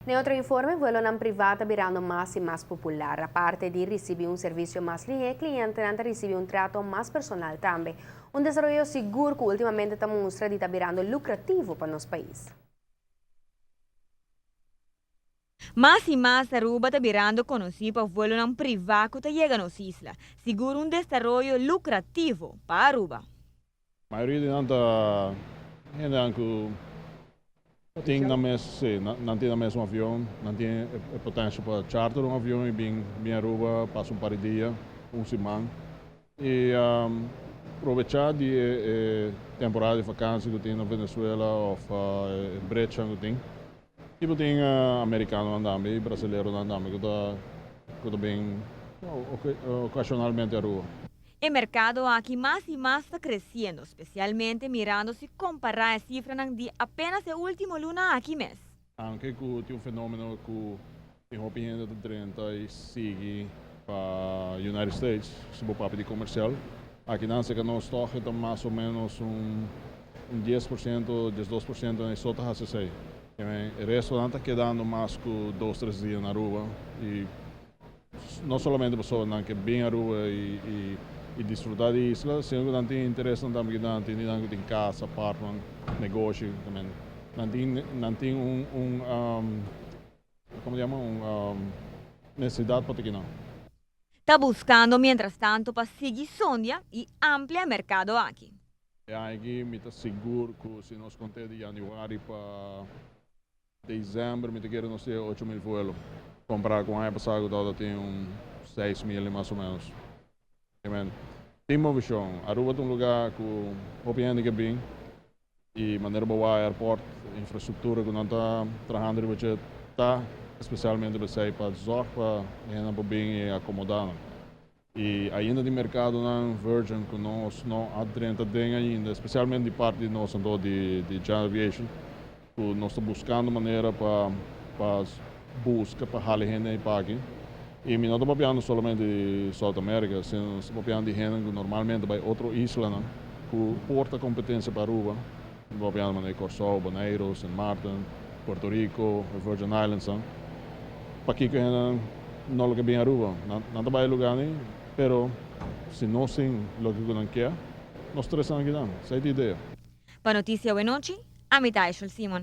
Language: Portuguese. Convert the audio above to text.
Em outro informe, vuelo na privada virando mais e mais popular. A parte de receber um serviço mais ligeiro, cliente não recebe um trato mais personal também. Um desenvolvimento seguro que ultimamente está mostrando que está virando lucrativo para nosso país. Más y más Aruba está virando conocido por vuelo não privado que llega a las islas, seguro un desarrollo lucrativo para Aruba. A maioria de nós ainda tem na mesma, sim, não tem na mesmo avião, não tem a potência para charter um avião e bem Aruba, passa par de dias, semana. E aproveitar de temporada de vacância que tem na Venezuela ou brecha que tem. E tem americano andando e brasileiro andando, que está bem ocasionalmente a Aruba. El mercado aquí más y más está creciendo, especialmente mirando si comparar las cifras de apenas el último luna aquí mes. Anche tem fenômeno que tem uma opinião de 30 e sigue para United States, se for papo de comercial. Aqui não sei que nós está mais ou menos 10%, 12% em só está a o resto não está quedando mais que 2, 3 dias na Aruba. E não somente pessoas que bem a Aruba e desfrutar da isla, sino que não tem interesse também que tem casa, apartamento, negócio também. Não tem como chama, necessidade para ter que não. Está buscando, mientras tanto, para seguir sonda y ampliar el mercado aquí. Aqui me está seguro que se nós contar de janeiro para dezembro, me quero não ser 8.000 vuelos. Comprar com a passagem toda tem 6.000 mais ou menos. Tem uma visão. Aruba é um lugar que opinião que bem e maneira boa aeroporto, infraestrutura que não está trabalhando de budget tá, especialmente para sair para zorra para ainda bem acomodar. E ainda de mercado na Virgin que nós não adentra ainda, especialmente de parte de nós de Jan Aviation, que nós estamos buscando maneira para busca para rally e pague. E não estamos papiando somente de South América, estamos papiando de gente que normalmente vai outra isla, né? Que porta competência para Aruba. Estamos papiando de Corsol, Bonaire, St. Martin, Puerto Rico, Virgin Islands. Para aqui que não é bem Aruba, não trabalha lugar nem, pero se não tem o que não quer, nós três estamos aqui, essa é a ideia. Para Noticia Buenochi, Amita Simon.